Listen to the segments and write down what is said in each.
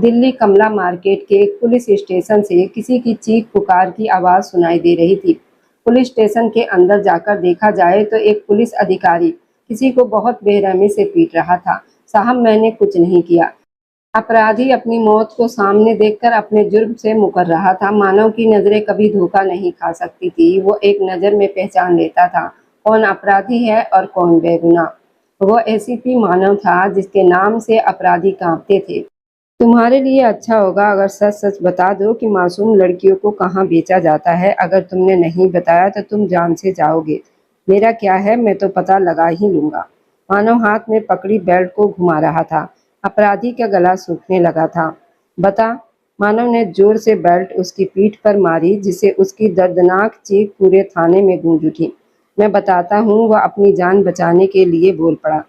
दिल्ली कमला market के एक police station से किसी की चीख पुकार की आवाज़ सुनाई दे रही थी। पुलिस स्टेशन के अंदर जाकर देखा जाए तो एक पुलिस अधिकारी किसी को बहुत बेरहमी से पीट रहा था। साहब, मैंने कुछ नहीं किया। अपराधी अपनी मौत को सामने देखकर अपने जुर्म से मुकर रहा था। मानव की नज़रें कभी धोखा नहीं खा सकती थी। वो एक नज़र में पहचान लेता था कौन अपराधी है और कौन बेगुनाह। वो एसीपी मानव था जिसके नाम से अपराधी कांपते थे। तुम्हारे लिए अच्छा होगा अगर सच सच बता दो कि मासूम लड़कियों को कहाँ बेचा जाता है। अगर तुमने नहीं बताया तो तुम जान से जाओगे। मेरा क्या है, मैं तो पता लगा ही लूंगा। मानव हाथ में पकड़ी बेल्ट को घुमा रहा था। अपराधी का गला सूखने लगा था। बता। मानव ने जोर से बेल्ट उसकी पीठ पर मारी जिससे उसकी दर्दनाक चीख पूरे थाने में गूंज उठी। मैं बताता हूँ, वह अपनी जान बचाने के लिए बोल पड़ा।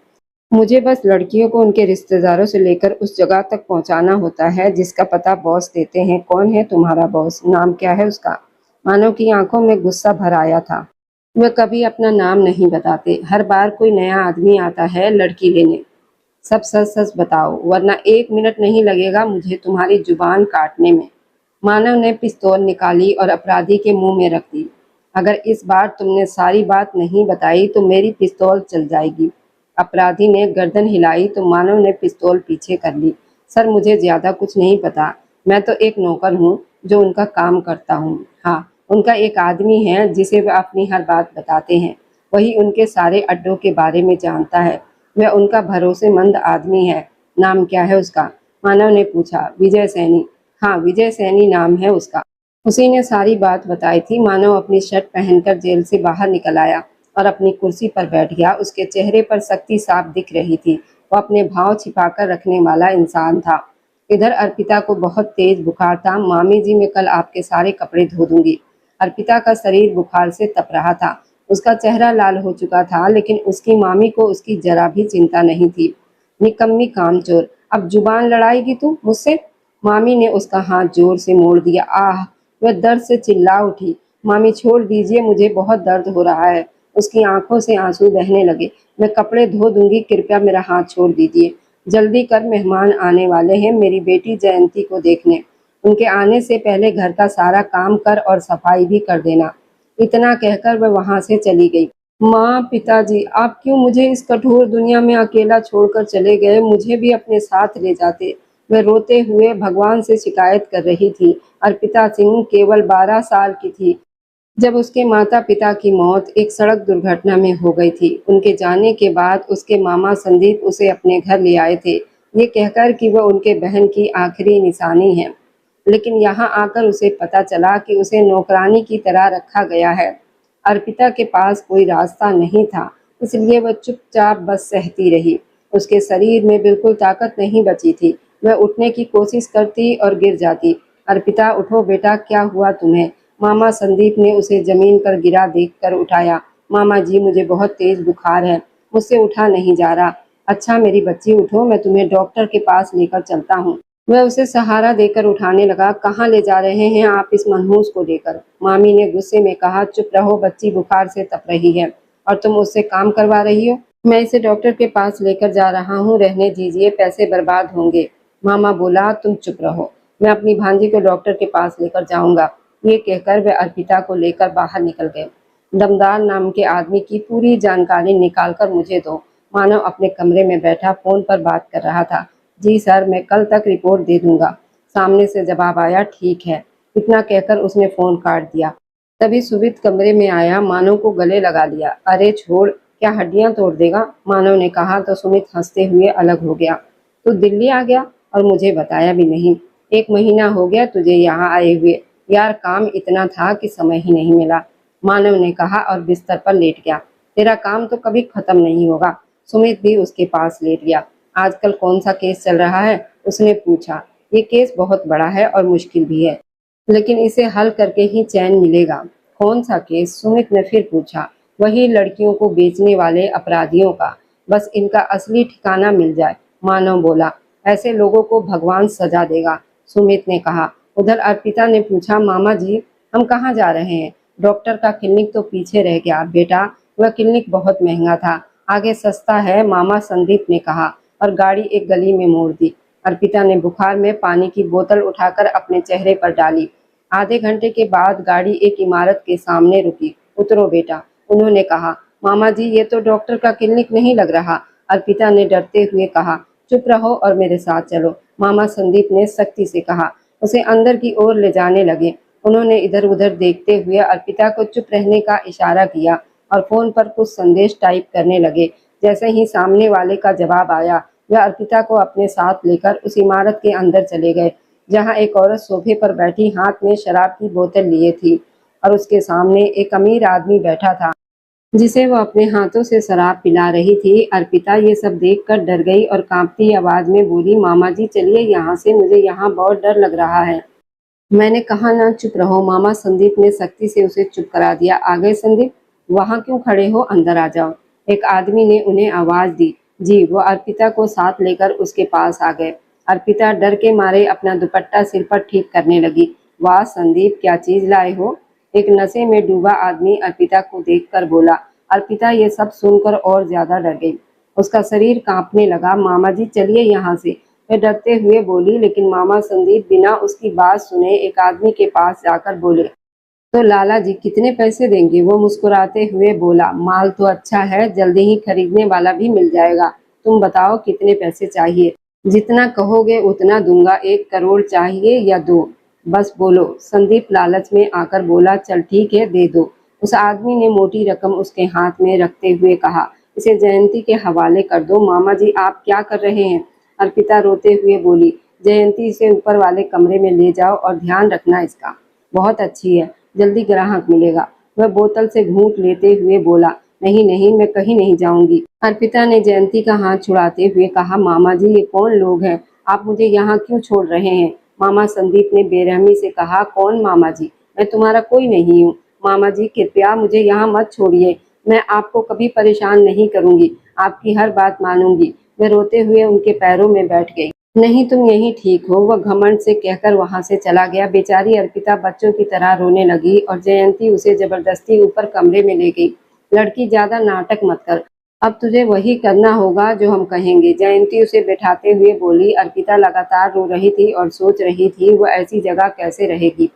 मुझे बस लड़कियों को उनके रिश्तेदारों से लेकर उस जगह तक पहुंचाना होता है जिसका पता बॉस देते हैं। कौन है तुम्हारा बॉस? नाम क्या है उसका? मानव की आंखों में गुस्सा भर आया था। वे कभी अपना नाम नहीं बताते। हर बार कोई नया आदमी आता है लड़की लेने। सब सच सच बताओ वरना 1 मिनट नहीं लगेगा मुझे तुम्हारी जुबान काटने में। मानव ने पिस्तौल निकाली और अपराधी के मुंह में रख दी। अगर इस बार तुमने सारी बात नहीं बताई तो मेरी पिस्तौल चल जाएगी। अपराधी ने गर्दन हिलाई तो मानव ने पिस्तौल पीछे कर ली। सर, मुझे ज्यादा कुछ नहीं पता। मैं तो एक नौकर हूँ जो उनका काम करता हूँ। हाँ, उनका एक आदमी है जिसे वे अपनी हर बात बताते हैं। वही उनके सारे अड्डों के बारे में जानता है। वह उनका भरोसेमंद आदमी है। नाम क्या है उसका? मानव ने पूछा। विजय सैनी। हाँ, विजय सैनी नाम है उसका। उसी ने सारी बात बताई थी। मानव अपनी शर्ट पहनकर जेल से बाहर निकल आया और अपनी कुर्सी पर बैठ गया। उसके चेहरे पर सख्ती साफ दिख रही थी। वो अपने भाव छिपाकर रखने वाला इंसान था। इधर अर्पिता को बहुत तेज बुखार था। मामी जी, मैं कल आपके सारे कपड़े धो दूंगी। अर्पिता का शरीर बुखार से तप रहा था। उसका चेहरा लाल हो चुका था, लेकिन उसकी मामी को उसकी जरा भी चिंता नहीं थी। निकम्मी कामचोर, अब जुबान लड़ाएगी तू मुझसे? मामी ने उसका हाथ जोर से मोड़ दिया। आह! वह दर्द से चिल्ला उठी। मामी, छोड़ दीजिए, मुझे बहुत दर्द हो रहा है। उसकी आंखों से आंसू बहने लगे। मैं कपड़े धो दूंगी, कृपया मेरा हाथ छोड़ दीजिए। जल्दी कर, मेहमान आने वाले हैं मेरी बेटी जयंती को देखने। उनके आने से पहले घर का सारा काम कर और सफाई भी कर देना। इतना कहकर वह वहां से चली गई। माँ, पिताजी, आप क्यों मुझे इस कठोर दुनिया में अकेला छोड़कर चले गए? मुझे भी अपने साथ ले जाते। वह रोते हुए भगवान से शिकायत कर रही थी। अर्पिता सिंह केवल 12 साल की थी जब उसके माता पिता की मौत एक सड़क दुर्घटना में हो गई थी। उनके जाने के बाद उसके मामा संदीप उसे अपने घर ले आए थे, ये कहकर कि वह उनके बहन की आखिरी निशानी है। लेकिन यहाँ आकर उसे पता चला कि उसे नौकरानी की तरह रखा गया है। अर्पिता के पास कोई रास्ता नहीं था, इसलिए वह चुपचाप बस सहती रही। उसके शरीर में बिल्कुल ताकत नहीं बची थी। वह उठने की कोशिश करती और गिर जाती। अर्पिता, उठो बेटा, क्या हुआ तुम्हें? मामा संदीप ने उसे जमीन पर गिरा देखकर उठाया। मामा जी, मुझे बहुत तेज बुखार है, मुझसे उठा नहीं जा रहा। अच्छा मेरी बच्ची, उठो, मैं तुम्हें डॉक्टर के पास लेकर चलता हूँ। वह उसे सहारा देकर उठाने लगा। कहाँ ले जा रहे हैं आप इस मनहूस को लेकर? मामी ने गुस्से में कहा। चुप रहो, बच्ची बुखार से तप रही है और तुम उससे काम करवा रही हो। मैं इसे डॉक्टर के पास लेकर जा रहा हूँ, रहने दीजिए, पैसे बर्बाद होंगे। मामा बोला, तुम चुप रहो, मैं अपनी भांजी को डॉक्टर के पास लेकर जाऊंगा। ये कहकर वह अर्पिता को लेकर बाहर निकल गए। दमदार नाम के आदमी की पूरी जानकारी निकालकर मुझे दो। मानव अपने कमरे में बैठा फोन पर बात कर रहा था। जी सर, मैं कल तक रिपोर्ट दे दूंगा। सामने से जवाब आया, ठीक है। इतना कहकर उसने फोन काट दिया। तभी सुमित कमरे में आया, मानव को गले लगा लिया। अरे छोड़, क्या हड्डियां तोड़ देगा? मानव ने कहा तो सुमित हंसते हुए अलग हो गया। तू दिल्ली आ गया और मुझे बताया भी नहीं। 1 महीना हो गया तुझे यहाँ आए हुए। यार, काम इतना था कि समय ही नहीं मिला, मानव ने कहा और बिस्तर पर लेट गया। तेरा काम तो कभी खत्म नहीं होगा। सुमित भी उसके पास लेट गया। आजकल कौन सा केस चल रहा है? उसने पूछा। ये केस बहुत बड़ा है और मुश्किल भी है, लेकिन इसे हल करके ही चैन मिलेगा। कौन सा केस? सुमित ने फिर पूछा। वही लड़कियों को बेचने वाले अपराधियों का। बस इनका असली ठिकाना मिल जाए, मानव बोला। ऐसे लोगों को भगवान सजा देगा, सुमित ने कहा। उधर अर्पिता ने पूछा, मामा जी, हम कहाँ जा रहे हैं? डॉक्टर का क्लिनिक तो पीछे रह गया बेटा, वह क्लिनिक बहुत महंगा था, आगे सस्ता है, मामा संदीप ने कहा और गाड़ी एक गली में मोड़ दी। अर्पिता ने बुखार में पानी की बोतल उठाकर अपने चेहरे पर डाली। आधे घंटे के बाद गाड़ी एक इमारत के सामने रुकी। उतरो बेटा, उन्होंने कहा। मामा जी, ये तो डॉक्टर का क्लिनिक नहीं लग रहा, अर्पिता ने डरते हुए कहा। चुप रहो और मेरे साथ चलो, मामा संदीप ने सख्ती से कहा। उसे अंदर की ओर ले जाने लगे। उन्होंने इधर उधर देखते हुए अर्पिता को चुप रहने का इशारा किया और फोन पर कुछ संदेश टाइप करने लगे। जैसे ही सामने वाले का जवाब आया, वह अर्पिता को अपने साथ लेकर उस इमारत के अंदर चले गए, जहां एक औरत सोफे पर बैठी हाथ में शराब की बोतल लिए थी और उसके सामने एक अमीर आदमी बैठा था, जिसे वो अपने हाथों से शराब पिला रही थी। अर्पिता ये सब देखकर डर गई और कांपती आवाज में बोली, मामा जी चलिए यहाँ से, मुझे यहाँ बहुत डर लग रहा है। मैंने कहा ना चुप रहो, मामा संदीप ने सख्ती से उसे चुप करा दिया। आ गए संदीप, वहां क्यों खड़े हो, अंदर आ जाओ, एक आदमी ने उन्हें आवाज दी। जी, वो अर्पिता को साथ लेकर उसके पास आ गए। अर्पिता डर के मारे अपना दुपट्टा सिर पर ठीक करने लगी। वाह संदीप, क्या चीज लाए हो, एक नशे में डूबा आदमी अर्पिता को देखकर बोला। अर्पिता ये सब सुनकर और ज्यादा डर गई। उसका शरीर कांपने लगा। मामा जी चलिए यहाँ से, वह डरते हुए बोली। लेकिन मामा संदीप बिना उसकी बात सुने एक आदमी के पास जाकर बोले, तो लाला जी कितने पैसे देंगे, वो मुस्कुराते हुए बोला। माल तो अच्छा है, जल्दी ही खरीदने वाला भी मिल जाएगा, तुम बताओ कितने पैसे चाहिए। जितना कहोगे उतना दूंगा, 1 करोड़ चाहिए या 2, बस बोलो, संदीप लालच में आकर बोला। चल ठीक है, दे दो, उस आदमी ने मोटी रकम उसके हाथ में रखते हुए कहा। इसे जयंती के हवाले कर दो। मामा जी आप क्या कर रहे हैं, अर्पिता रोते हुए बोली। जयंती इसे ऊपर वाले कमरे में ले जाओ और ध्यान रखना इसका, बहुत अच्छी है, जल्दी ग्राहक मिलेगा। वह बोतल से घूंट लेते हुए बोला। नहीं नहीं, मैं कहीं नहीं जाऊंगी। अर्पिता ने जयंती का हाथ छुड़ाते हुए कहा, मामा जी ये कौन लोग हैं, आप मुझे यहाँ क्यों छोड़ रहे हैं। मामा संदीप ने बेरहमी से कहा, कौन मामा जी, मैं तुम्हारा कोई नहीं हूँ। मामा जी कृपया मुझे यहाँ मत छोड़िए, मैं आपको कभी परेशान नहीं करूंगी, आपकी हर बात मानूंगी। वह रोते हुए उनके पैरों में बैठ गई। नहीं तुम यहीं ठीक हो, वह घमंड से कहकर वहां से चला गया। बेचारी अर्पिता बच्चों की तरह रोने लगी और जयंती उसे जबरदस्ती ऊपर कमरे में ले गई। लड़की ज्यादा नाटक मत कर, अब तुझे वही करना होगा जो हम कहेंगे, जयंती उसे बैठाते हुए बोली। अर्पिता लगातार रो रही थी और सोच रही थी वो ऐसी जगह कैसे रहेगी।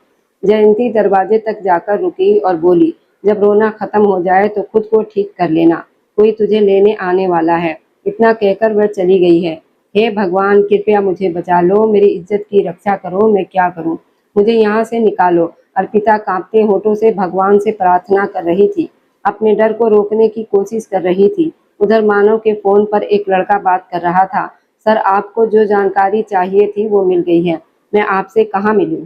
जयंती दरवाजे तक जाकर रुकी और बोली, जब रोना खत्म हो जाए तो खुद को ठीक कर लेना, कोई तुझे लेने आने वाला है। इतना कहकर वह चली गई है। हे भगवान कृपया मुझे बचा लो, मेरी इज्जत की रक्षा करो, मैं क्या करूं, मुझे यहाँ से निकालो। अर्पिता कांपते होठों से भगवान से प्रार्थना कर रही थी, अपने डर को रोकने की कोशिश कर रही थी। उधर मानव के फोन पर एक लड़का बात कर रहा था। सर आपको जो जानकारी चाहिए थी वो मिल गई है, मैं आपसे कहाँ मिलूं।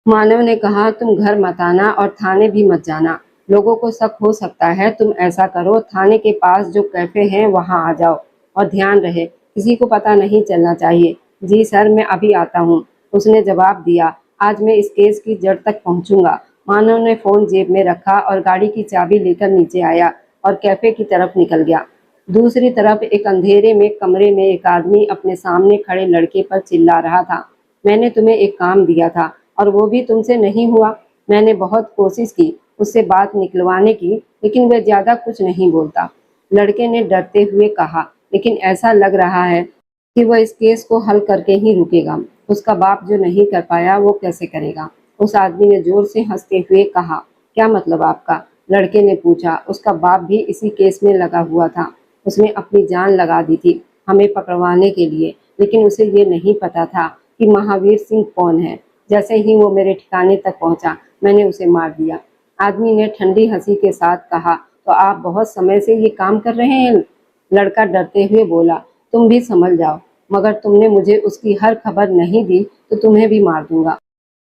मानव ने कहा, तुम घर मत आना और थाने भी मत जाना, लोगों को शक हो सकता है। तुम ऐसा करो, थाने के पास जो कैफे है वहां आ जाओ और ध्यान रहे किसी को पता नहीं चलना चाहिए। जी सर, मैं अभी आता हूँ, उसने जवाब दिया। आज मैं इस केस की जड़ तक पहुंचूंगा। मानव ने फोन जेब में रखा और गाड़ी की चाबी लेकर नीचे आया और कैफे की तरफ निकल गया। दूसरी तरफ एक अंधेरे में कमरे में एक आदमी अपने सामने खड़े लड़के पर चिल्ला रहा था। मैंने तुम्हें एक काम दिया था और वो भी तुमसे नहीं हुआ। मैंने बहुत कोशिश की उससे बात निकलवाने की, लेकिन वह ज्यादा कुछ नहीं बोलता, लड़के ने डरते हुए कहा। लेकिन ऐसा लग रहा है कि वह इस केस को हल करके ही रुकेगा। उसका बाप जो नहीं कर पाया वो कैसे करेगा। उस आदमी ने जोर से हंसते हुए कहा। क्या मतलब आपका, लड़के ने पूछा। उसका बाप भी इसी केस में लगा हुआ था, उसने अपनी जान लगा दी थी हमें पकड़वाने के लिए, लेकिन उसे ये नहीं पता था कि महावीर सिंह कौन है। जैसे ही वो मेरे ठिकाने तक पहुंचा, मैंने उसे मार दिया। आदमी ने ठंडी हंसी के साथ कहा, तो आप बहुत समय से ये काम कर रहे हैं। लड़का डरते हुए बोला, तुम भी समझ जाओ, मगर तुमने मुझे उसकी हर खबर नहीं दी तो तुम्हें भी मार दूंगा।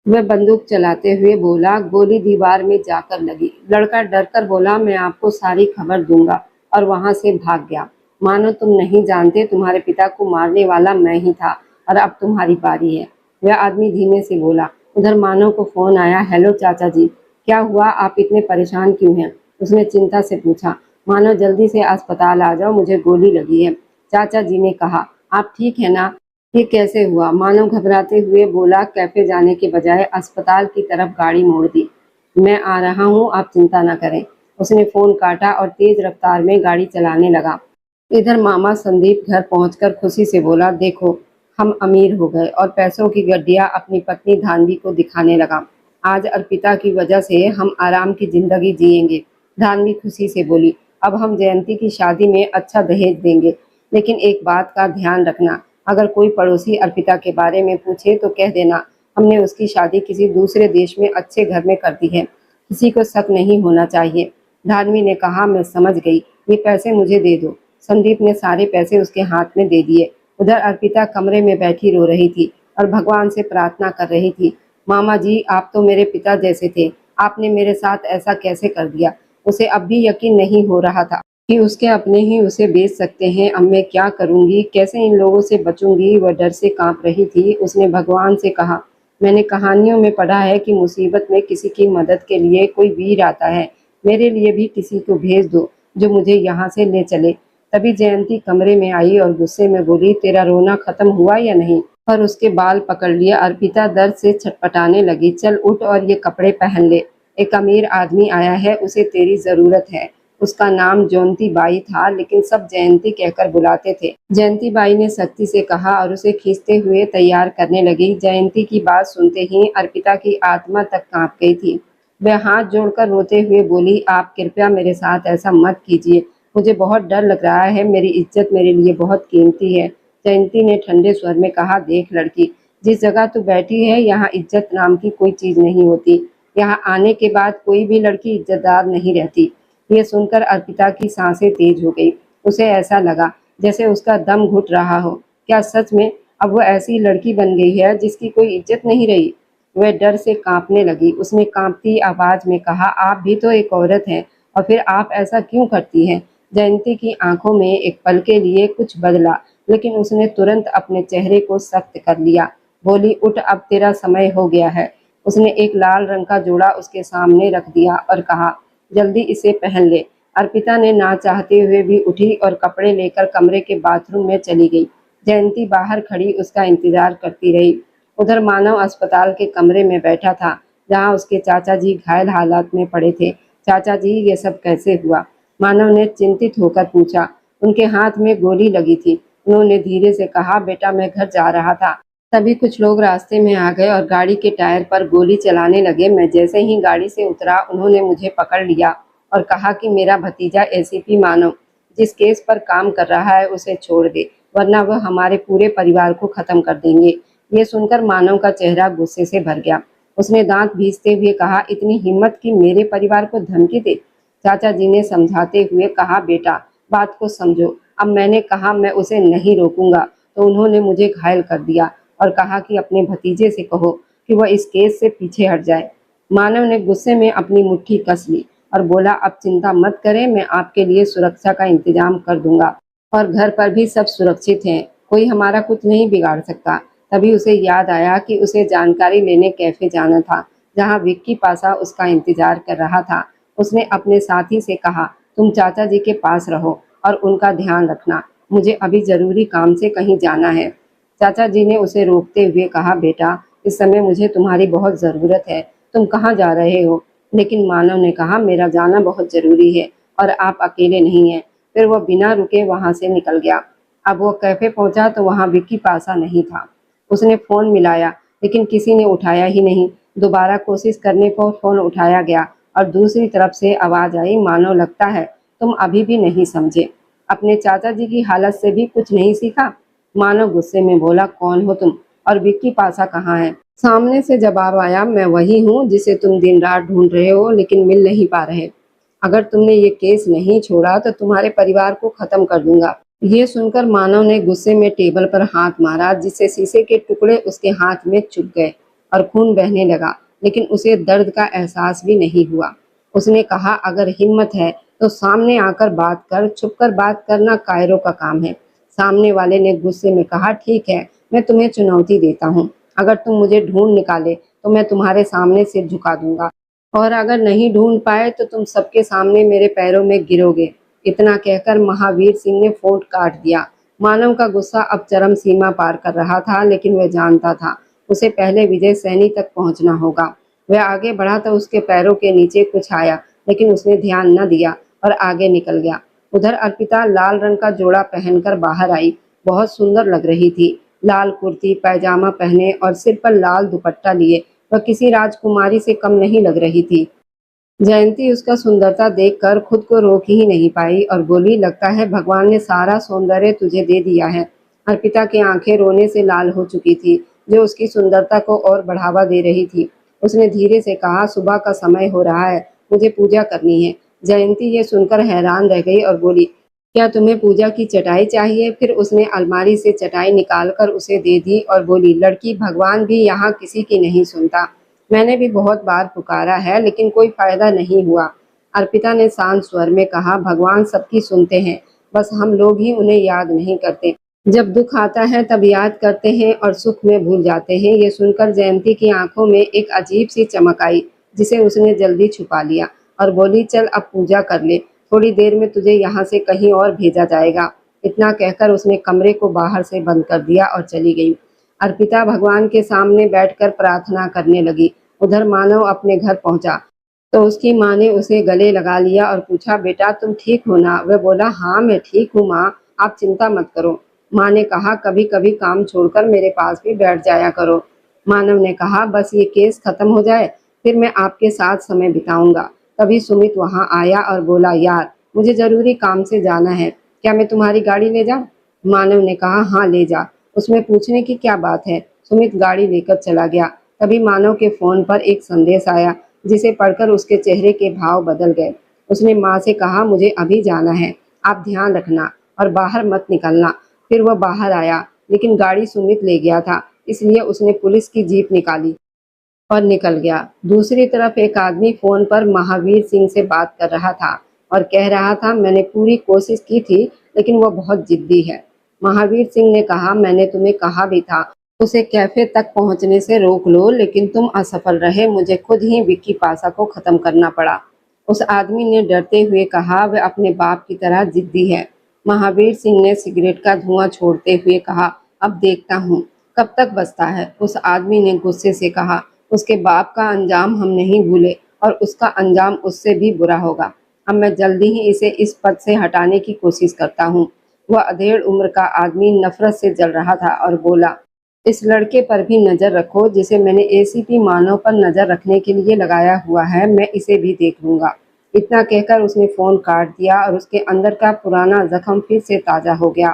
वह बंदूक चलाते हुए बोला। गोली दीवार में जाकर लगी। लड़का डरकर बोला, मैं आपको सारी खबर दूंगा, और वहां से भाग गया। मानो तुम नहीं जानते, तुम्हारे पिता को मारने वाला मैं ही था और अब तुम्हारी बारी है, वह आदमी धीमे से बोला। उधर मानव को फोन आया। हेलो चाचा जी, क्या हुआ, आप इतने परेशान क्यों हैं, उसने चिंता से पूछा। मानव, जल्दी से अस्पताल आ जाओ, मुझे गोली लगी है, चाचा जी ने कहा। आप ठीक है ना, ये कैसे हुआ, मानव घबराते हुए बोला। कैफे जाने के बजाय अस्पताल की तरफ गाड़ी मोड़ दी। मैं आ रहा हूँ, आप चिंता न करें। उसने फोन काटा और तेज रफ्तार में गाड़ी चलाने लगा। इधर मामा संदीप घर पहुंचकर खुशी से बोला, देखो हम अमीर हो गए और पैसों की गड्डियां अपनी पत्नी धान्वी को दिखाने लगा। आज अर्पिता की वजह से हम आराम की जिंदगी जिएंगे। धान्वी खुशी से बोली, अब हम जयंती की शादी में अच्छा दहेज देंगे, लेकिन एक बात का ध्यान रखना, अगर कोई पड़ोसी अर्पिता के बारे में पूछे तो कह देना हमने उसकी शादी किसी दूसरे देश में अच्छे घर में कर दी है। किसी को शक नहीं होना चाहिए। धान्वी ने कहा, मैं समझ गई, ये पैसे मुझे दे दो। संदीप ने सारे पैसे उसके हाथ में दे दिए। उधर अर्पिता कमरे में बैठी रो रही थी और भगवान से प्रार्थना कर रही थी, मामा जी आप तो मेरे पिता जैसे थे, आपने मेरे साथ ऐसा कैसे कर दिया। उसे अब भी यकीन नहीं हो रहा था कि उसके अपने ही उसे बेच सकते हैं। अब मैं क्या करूंगी, कैसे इन लोगों से बचूंगी। वह डर से कांप रही थी। उसने भगवान से कहा, मैंने कहानियों में पढ़ा है कि मुसीबत में किसी की मदद के लिए कोई वीर आता है, मेरे लिए भी किसी को भेज दो जो मुझे यहाँ से ले चले। तभी जयंती कमरे में आई और गुस्से में बोली, तेरा रोना खत्म हुआ या नहीं। पर उसके बाल पकड़ लिया। अर्पिता दर्द से छटपटाने लगी। चल उठ और ये कपड़े पहन ले, एक अमीर आदमी आया है, उसे तेरी जरूरत है। उसका नाम जयंती बाई था, लेकिन सब जयंती कहकर बुलाते थे। जयंती बाई ने सख्ती से कहा और उसे खींचते हुए तैयार करने लगी। जयंती की बात सुनते ही अर्पिता की आत्मा तक कांप गई थी। वह हाथ जोड़कर रोते हुए बोली, आप कृपया मेरे साथ ऐसा मत कीजिए, मुझे बहुत डर लग रहा है, मेरी इज्जत मेरे लिए बहुत कीमती है। जयंती ने ठंडे स्वर में कहा, देख लड़की, जिस जगह तू बैठी है यहाँ इज्जत नाम की कोई चीज नहीं होती। यहाँ आने के बाद कोई भी लड़की इज्जतदार नहीं रहती। ये सुनकर अर्पिता की सांसें तेज हो गई। उसे ऐसा लगा जैसे उसका दम घुट रहा हो। क्या सच में अब वो ऐसी लड़की बन गई है जिसकी कोई इज्जत नहीं रही। वह डर से कांपने लगी। उसने कांपती आवाज में कहा, आप भी तो एक औरत हैं और फिर आप ऐसा क्यों करती हैं। जयंती की आंखों में एक पल के लिए कुछ बदला, लेकिन उसने तुरंत अपने चेहरे को सख्त कर लिया। बोली, उठ, अब तेरा समय हो गया है। उसने एक लाल रंग का जोड़ा उसके सामने रख दिया और कहा, जल्दी इसे पहन ले। अर्पिता ने ना चाहते हुए भी उठी और कपड़े लेकर कमरे के बाथरूम में चली गई। जयंती बाहर खड़ी उसका इंतजार करती रही। उधर मानव अस्पताल के कमरे में बैठा था, जहां उसके चाचा जी घायल हालात में पड़े थे। चाचा जी, ये सब कैसे हुआ। मानव ने चिंतित होकर पूछा। उनके हाथ में गोली लगी थी। उन्होंने धीरे से कहा, बेटा मैं घर जा रहा था, तभी कुछ लोग रास्ते में आ गए और गाड़ी के टायर पर गोली चलाने लगे। मैं जैसे ही गाड़ी से उतरा उन्होंने मुझे पकड़ लिया और कहा कि मेरा भतीजा एसीपी मानव जिस केस पर काम कर रहा है उसे छोड़ दे, वरना वह हमारे पूरे परिवार को खत्म कर देंगे। ये सुनकर मानव का चेहरा गुस्से से भर गया। उसने दांत भींचते हुए कहा, इतनी हिम्मत कि मेरे परिवार को धमकी दे। चाचा जी ने समझाते हुए कहा, बेटा बात को समझो, अब मैंने कहा मैं उसे नहीं रोकूंगा तो उन्होंने मुझे घायल कर दिया और कहा कि अपने भतीजे से कहो कि वह इस केस से पीछे हट जाए। मानव ने गुस्से में अपनी मुट्ठी कस ली और बोला, अब चिंता मत करें, मैं आपके लिए सुरक्षा का इंतजाम कर दूंगा और घर पर भी सब सुरक्षित हैं, कोई हमारा कुछ नहीं बिगाड़ सकता। तभी उसे याद आया कि उसे जानकारी लेने कैफे जाना था, जहां विक्की पासा उसका इंतजार कर रहा था। उसने अपने साथी से कहा, तुम चाचा जी के पास रहो और उनका ध्यान रखना, मुझे अभी जरूरी काम से कहीं जाना है। चाचा जी ने उसे रोकते हुए कहा, बेटा इस समय मुझे तुम्हारी बहुत ज़रूरत है, तुम कहाँ जा रहे हो। लेकिन मानव ने कहा, मेरा जाना बहुत ज़रूरी है और आप अकेले नहीं हैं। फिर वह बिना रुके वहाँ से निकल गया। अब वो कैफे पहुंचा तो वहाँ विक्की पासा नहीं था। उसने फ़ोन मिलाया लेकिन किसी ने उठाया ही नहीं। दोबारा कोशिश करने पर फ़ोन उठाया गया और दूसरी तरफ से आवाज़ आई, मानो लगता है तुम अभी भी नहीं समझे, अपने चाचा जी की हालत से भी कुछ नहीं सीखा। मानव गुस्से में बोला, कौन हो तुम और विक्की पासा कहाँ है। सामने से जवाब आया, मैं वही हूँ जिसे तुम दिन रात ढूंढ रहे हो लेकिन मिल नहीं पा रहे। अगर तुमने ये केस नहीं छोड़ा तो तुम्हारे परिवार को खत्म कर दूंगा। ये सुनकर मानव ने गुस्से में टेबल पर हाथ मारा, जिससे शीशे के टुकड़े उसके हाथ में चुभ गए और खून बहने लगा, लेकिन उसे दर्द का एहसास भी नहीं हुआ। उसने कहा, अगर हिम्मत है तो सामने आकर बात कर, छुपकर बात करना कायरों का काम है। सामने वाले ने गुस्से में कहा, ठीक है, मैं तुम्हें चुनौती देता हूँ, अगर तुम मुझे ढूंढ निकाले तो मैं तुम्हारे सामने सिर झुका दूंगा और अगर नहीं ढूंढ पाए तो तुम सबके सामने मेरे पैरों में गिरोगे। इतना कहकर महावीर सिंह ने फोन काट दिया। मानव का गुस्सा अब चरम सीमा पार कर रहा था, लेकिन वह जानता था उसे पहले विजय सैनी तक पहुंचना होगा। वह आगे बढ़ा तो उसके पैरों के नीचे कुछ आया, लेकिन उसने ध्यान न दिया और आगे निकल गया। उधर अर्पिता लाल रंग का जोड़ा पहनकर बाहर आई। बहुत सुंदर लग रही थी। लाल कुर्ती पैजामा पहने और सिर पर लाल दुपट्टा लिए वह किसी राजकुमारी से कम नहीं लग रही थी। जयंती उसका सुंदरता देखकर खुद को रोक ही नहीं पाई और बोली, लगता है भगवान ने सारा सौंदर्य तुझे दे दिया है। अर्पिता की आंखें रोने से लाल हो चुकी थी, जो उसकी सुंदरता को और बढ़ावा दे रही थी। उसने धीरे से कहा, सुबह का समय हो रहा है, मुझे पूजा करनी है। जयंती ये सुनकर हैरान रह गई और बोली, क्या तुम्हें पूजा की चटाई चाहिए? फिर उसने अलमारी से चटाई निकालकर उसे दे दी और बोली, लड़की, भगवान भी यहाँ किसी की नहीं सुनता। मैंने भी बहुत बार पुकारा है लेकिन कोई फायदा नहीं हुआ। अर्पिता ने शांत स्वर में कहा, भगवान सबकी सुनते हैं, बस हम लोग ही उन्हें याद नहीं करते। जब दुख आता है तब याद करते हैं और सुख में भूल जाते हैं। ये सुनकर जयंती की आंखों में एक अजीब सी चमक आई, जिसे उसने जल्दी छुपा लिया और बोली, चल अब पूजा कर ले, थोड़ी देर में तुझे यहाँ से कहीं और भेजा जाएगा। इतना कहकर उसने कमरे को बाहर से बंद कर दिया और चली गई। अर्पिता भगवान के सामने बैठकर प्रार्थना करने लगी। उधर मानव अपने घर पहुंचा तो उसकी माँ ने उसे गले लगा लिया और पूछा, बेटा तुम ठीक हो ना? वह बोला, हाँ मैं ठीक हूँ माँ, आप चिंता मत करो। माँ ने कहा, कभी कभी काम छोड़कर मेरे पास भी बैठ जाया करो। मानव ने कहा, बस ये केस खत्म हो जाए फिर मैं आपके साथ समय बिताऊंगा। तभी सुमित वहां आया और बोला, यार मुझे जरूरी काम से जाना है, क्या मैं तुम्हारी गाड़ी ले जाऊं? मानव ने कहा, हाँ ले जा, उसमें पूछने की क्या बात है। सुमित गाड़ी लेकर चला गया। तभी मानव के फोन पर एक संदेश आया, जिसे पढ़कर उसके चेहरे के भाव बदल गए। उसने माँ से कहा, मुझे अभी जाना है, आप ध्यान रखना और बाहर मत निकलना। फिर वह बाहर आया, लेकिन गाड़ी सुमित ले गया था, इसलिए उसने पुलिस की जीप निकाली और निकल गया। दूसरी तरफ एक आदमी फोन पर महावीर सिंह से बात कर रहा था और कह रहा था, मैंने पूरी कोशिश की थी लेकिन वह बहुत जिद्दी है। महावीर सिंह ने कहा, मैंने तुम्हें कहा भी था उसे कैफे तक पहुंचने से रोक लो, लेकिन तुम असफल रहे। मुझे खुद ही विक्की पासा को खत्म करना पड़ा। उस आदमी ने डरते हुए कहा, वह अपने बाप की तरह जिद्दी है। महावीर सिंह ने सिगरेट का धुआं छोड़ते हुए कहा, अब देखता हूँ कब तक बचता है। उस आदमी ने गुस्से से कहा, उसके बाप का अंजाम हम नहीं भूले और उसका अंजाम उससे भी बुरा होगा। अब मैं जल्दी ही इसे इस पद से हटाने की कोशिश करता हूँ। वह अधेड़ उम्र का आदमी नफरत से जल रहा था और बोला, इस लड़के पर भी नजर रखो जिसे मैंने एसीपी मानव पर नजर रखने के लिए लगाया हुआ है, मैं इसे भी देख लूंगा। इतना कहकर उसने फोन काट दिया और उसके अंदर का पुराना जख्म फिर से ताजा हो गया।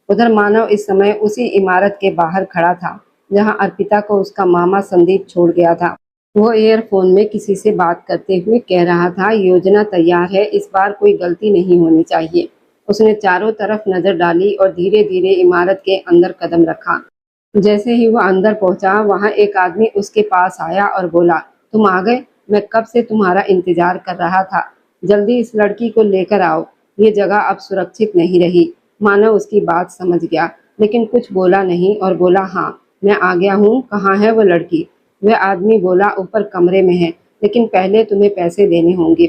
उधर मानव इस समय उसी इमारत के बाहर खड़ा था जहां अर्पिता को उसका मामा संदीप छोड़ गया था। वो ईयरफोन में किसी से बात करते हुए कह रहा था, योजना तैयार है, इस बार कोई गलती नहीं होनी चाहिए। उसने चारों तरफ नजर डाली और धीरे धीरे इमारत के अंदर कदम रखा। जैसे ही वह अंदर पहुंचा, वहां एक आदमी उसके पास आया और बोला, तुम आ गए? मैं कब से तुम्हारा इंतजार कर रहा था, जल्दी इस लड़की को लेकर आओ, ये जगह अब सुरक्षित नहीं रही। मानव उसकी बात समझ गया लेकिन कुछ बोला नहीं और बोला, हाँ मैं आ गया हूँ, कहाँ है वो लड़की? वह आदमी बोला, ऊपर कमरे में है, लेकिन पहले तुम्हें पैसे देने होंगे।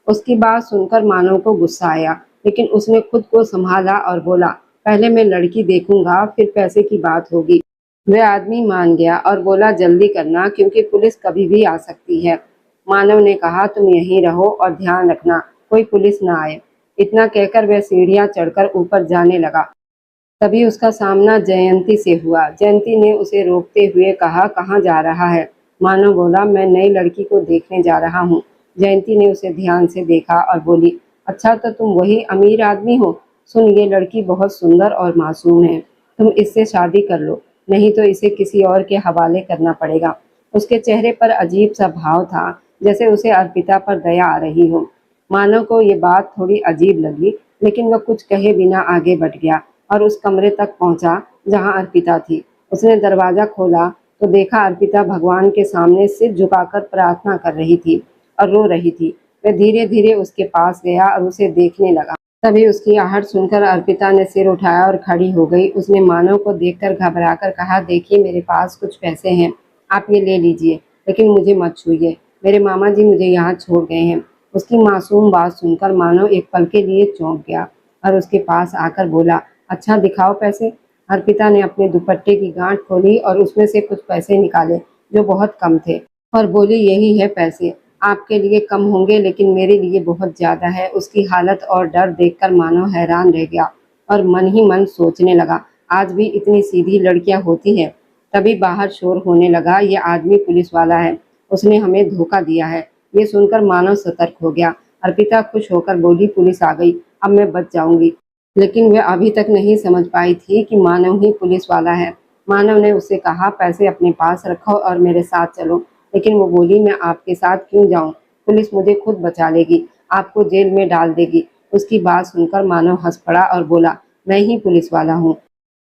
उसकी बात सुनकर मानव को गुस्सा आया, लेकिन उसने खुद को संभाला और बोला, पहले मैं लड़की देखूंगा फिर पैसे की बात होगी। वह आदमी मान गया और बोला, जल्दी करना क्योंकि पुलिस कभी भी आ सकती है। मानव ने कहा, तुम यहीं रहो और ध्यान रखना कोई पुलिस ना आए। इतना कहकर वह सीढ़ियां चढ़कर ऊपर जाने लगा। तभी उसका सामना जयंती से हुआ। जयंती ने उसे रोकते हुए कहा, कहाँ जा रहा है? मानव बोला, मैं नई लड़की को देखने जा रहा हूँ। जयंती ने उसे ध्यान से देखा और बोली, अच्छा तो तुम वही अमीर आदमी हो। सुन, ये लड़की बहुत सुंदर और मासूम है, तुम इससे शादी कर लो, नहीं तो इसे किसी और के हवाले करना पड़ेगा। उसके चेहरे पर अजीब सा भाव था, जैसे उसे अर्पिता पर दया आ रही हो। मानव को ये बात थोड़ी अजीब लगी, लेकिन वह कुछ कहे बिना आगे बढ़ गया और उस कमरे तक पहुंचा जहां अर्पिता थी। उसने दरवाजा खोला तो देखा अर्पिता भगवान के सामने सिर झुकाकर प्रार्थना कर रही थी और रो रही थी। वह धीरे धीरे उसके पास गया और उसे देखने लगा। तभी उसकी आहट सुनकर अर्पिता ने सिर उठाया और खड़ी हो गई। उसने मानव को देखकर घबराकर कहा, देखिए मेरे पास कुछ पैसे हैं, आप ये ले लीजिए, लेकिन मुझे मत छूइए, मेरे मामा जी मुझे यहाँ छोड़ गए हैं। उसकी मासूम बात सुनकर मानव एक पल के लिए चौंक गया और उसके पास आकर बोला, अच्छा दिखाओ पैसे। अर्पिता ने अपने दुपट्टे की गांठ खोली और उसमें से कुछ पैसे निकाले जो बहुत कम थे और बोली, यही है पैसे, आपके लिए कम होंगे लेकिन मेरे लिए बहुत ज्यादा है। उसकी हालत और डर देखकर मानव हैरान रह गया और मन ही मन सोचने लगा, आज भी इतनी सीधी लड़कियां होती हैं। तभी बाहर शोर होने लगा, ये आदमी पुलिस वाला है, उसने हमें धोखा दिया है। ये सुनकर मानव सतर्क हो गया। अर्पिता खुश होकर बोली, पुलिस आ गई, अब मैं बच जाऊंगी। लेकिन वह अभी तक नहीं समझ पाई थी कि मानव ही पुलिस वाला है। मानव ने उससे कहा, पैसे अपने पास रखो और मेरे साथ चलो। लेकिन वो बोली, मैं आपके साथ क्यों जाऊं? पुलिस मुझे खुद बचा लेगी, आपको जेल में डाल देगी। उसकी बात सुनकर मानव हंस पड़ा और बोला, मैं ही पुलिस वाला हूँ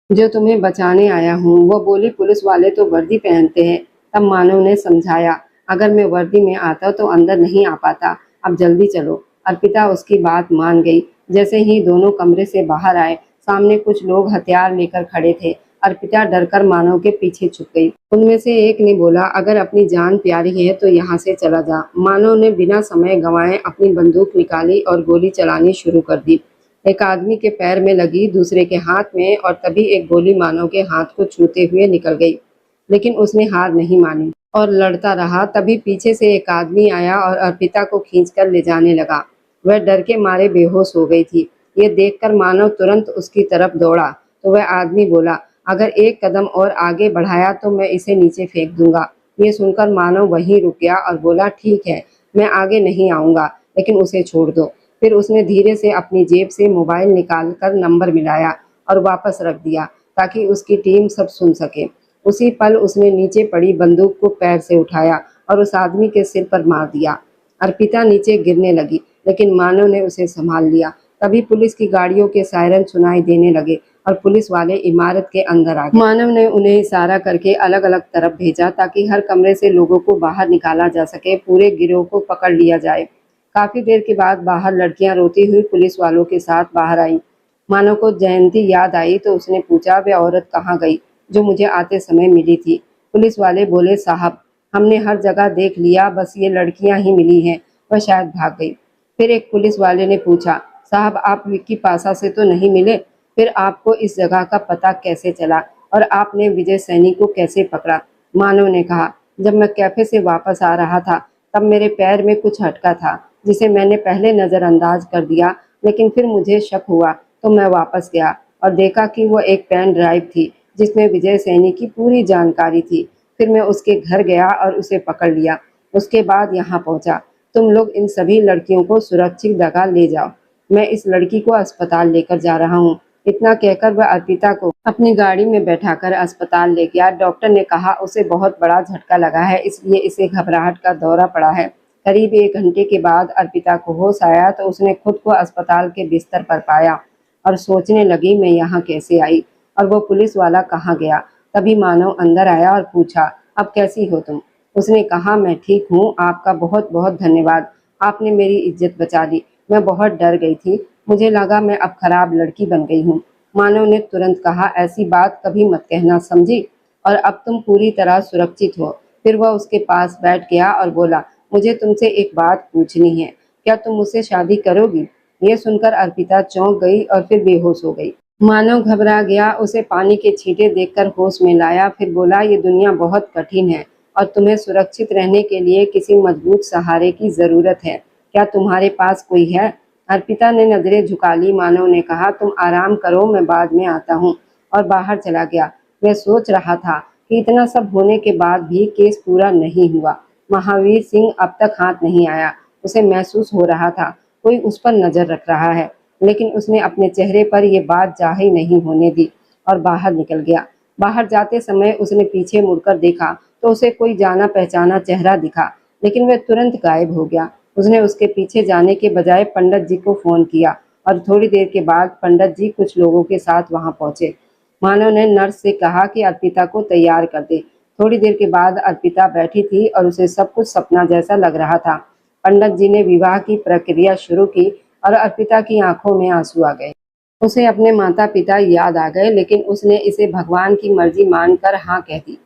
जो तुम्हें बचाने आया हूँ। वो बोली, पुलिस वाले तो वर्दी पहनते हैं। तब मानव ने समझाया, अगर मैं वर्दी में आता तो अंदर नहीं आ पाता, अब जल्दी चलो। अर्पिता उसकी बात मान गई। जैसे ही दोनों कमरे से बाहर आए, सामने कुछ लोग हथियार लेकर खड़े थे। अर्पिता डरकर मानव के पीछे छुप गई। उनमें से एक ने बोला, अगर अपनी जान प्यारी है तो यहाँ से चला जा। मानव ने बिना समय गंवाए अपनी बंदूक निकाली और गोली चलानी शुरू कर दी। एक आदमी के पैर में लगी, दूसरे के हाथ में, और तभी एक गोली मानव के हाथ को छूते हुए निकल गई। लेकिन उसने हार नहीं मानी और लड़ता रहा। तभी पीछे से एक आदमी आया और अर्पिता को खींचकर ले जाने लगा। वह डर के मारे बेहोश हो गई थी। ये देखकर मानव तुरंत उसकी तरफ दौड़ा तो वह आदमी बोला, अगर एक कदम और आगे बढ़ाया तो मैं इसे नीचे फेंक दूंगा। ये सुनकर मानव वहीं रुक गया और बोला, ठीक है, मैं आगे नहीं आऊंगा, लेकिन उसे छोड़ दो। फिर उसने धीरे से अपनी जेब से मोबाइल निकालकर नंबर मिलाया और वापस रख दिया ताकि उसकी टीम सब सुन सके। उसी पल उसने नीचे पड़ी बंदूक को पैर से उठाया और उस आदमी के सिर पर मार दिया। अर्पिता नीचे गिरने लगी, लेकिन मानव ने उसे संभाल लिया। तभी पुलिस की गाड़ियों के सायरन सुनाई देने लगे और पुलिस वाले इमारत के अंदर आ गए। मानव ने उन्हें इशारा करके अलग अलग तरफ भेजा ताकि हर कमरे से लोगों को बाहर निकाला जा सके, पूरे गिरोह को पकड़ लिया जाए। काफी देर के बाद बाहर लड़कियां रोती हुई पुलिस वालों के साथ बाहर आई। मानव को जयंती याद आई तो उसने पूछा, वह औरत कहाँ गई जो मुझे आते समय मिली थी? पुलिस वाले बोले, साहब, हमने हर जगह देख लिया, बस ये लड़कियां ही मिली हैं, वह शायद भाग गई। फिर एक पुलिस वाले ने पूछा, साहब, आप विक्की पासा से तो नहीं मिले? फिर आपको इस जगह का पता कैसे चला और आपने विजय सैनी को कैसे पकड़ा? मानव ने कहा, जब मैं कैफे से वापस आ रहा था तब मेरे पैर में कुछ हटका था जिसे मैंने पहले नज़रअंदाज कर दिया, लेकिन फिर मुझे शक हुआ तो मैं वापस गया और देखा कि वो एक पेन ड्राइव थी जिसमें विजय सैनी की पूरी जानकारी थी। फिर मैं उसके घर गया और उसे पकड़ लिया। उसके बाद यहाँ पहुँचा। तुम लोग इन सभी लड़कियों को सुरक्षित जगह ले जाओ, मैं इस लड़की को अस्पताल लेकर जा रहा हूँ। इतना कहकर वह अर्पिता को अपनी गाड़ी में बैठाकर अस्पताल ले गया। डॉक्टर ने कहा उसे बहुत बड़ा झटका लगा है, इसलिए इसे घबराहट का दौरा पड़ा है। करीब 1 घंटे के बाद अर्पिता को होश आया तो उसने खुद को अस्पताल के बिस्तर पर पाया और सोचने लगी, मैं यहाँ कैसे आई और वो पुलिस वाला कहाँ गया। तभी मानव अंदर आया और पूछा, अब कैसी हो तुम? उसने कहा, मैं ठीक हूँ, आपका बहुत बहुत धन्यवाद, आपने मेरी इज्जत बचा ली। मैं बहुत डर गई थी, मुझे लगा मैं अब खराब लड़की बन गई हूँ। मानव ने तुरंत कहा, ऐसी बात कभी मत कहना, समझी, और अब तुम पूरी तरह सुरक्षित हो। फिर वह उसके पास बैठ गया और बोला, मुझे तुमसे एक बात पूछनी है, क्या तुम मुझसे शादी करोगी? ये सुनकर अर्पिता चौंक गई और फिर बेहोश हो गई। मानव घबरा गया, उसे पानी के छींटे देखकर होश में लाया। फिर बोला, ये दुनिया बहुत कठिन है और तुम्हें सुरक्षित रहने के लिए किसी मजबूत सहारे की जरूरत है। क्या तुम्हारे पास कोई है? अर्पिता ने नजरें झुका ली। मानव ने कहा, तुम आराम करो, मैं बाद में आता हूँ, और बाहर चला गया। मैं सोच रहा था कि इतना सब होने के बाद भी केस पूरा नहीं हुआ। महावीर सिंह अब तक हाथ नहीं आया। उसे महसूस हो रहा था कोई उस पर नजर रख रहा है, लेकिन उसने अपने चेहरे पर यह बात जाहिर नहीं होने दी और बाहर निकल गया। बाहर जाते समय उसने पीछे मुड़कर देखा तो उसे कोई जाना पहचाना चेहरा दिखा, लेकिन वह तुरंत गायब हो गया। उसने उसके पीछे जाने के बजाय पंडित जी को फोन किया और थोड़ी देर के बाद पंडित जी कुछ लोगों के साथ वहां पहुंचे। मानव ने नर्स से कहा कि अर्पिता को तैयार कर दे। थोड़ी देर के बाद अर्पिता बैठी थी और उसे सब कुछ सपना जैसा लग रहा था। पंडित जी ने विवाह की प्रक्रिया शुरू की और अर्पिता की आंखों में आंसू आ गए। उसे अपने माता पिता याद आ गए, लेकिन उसने इसे भगवान की मर्जी मानकर हाँ कह दी।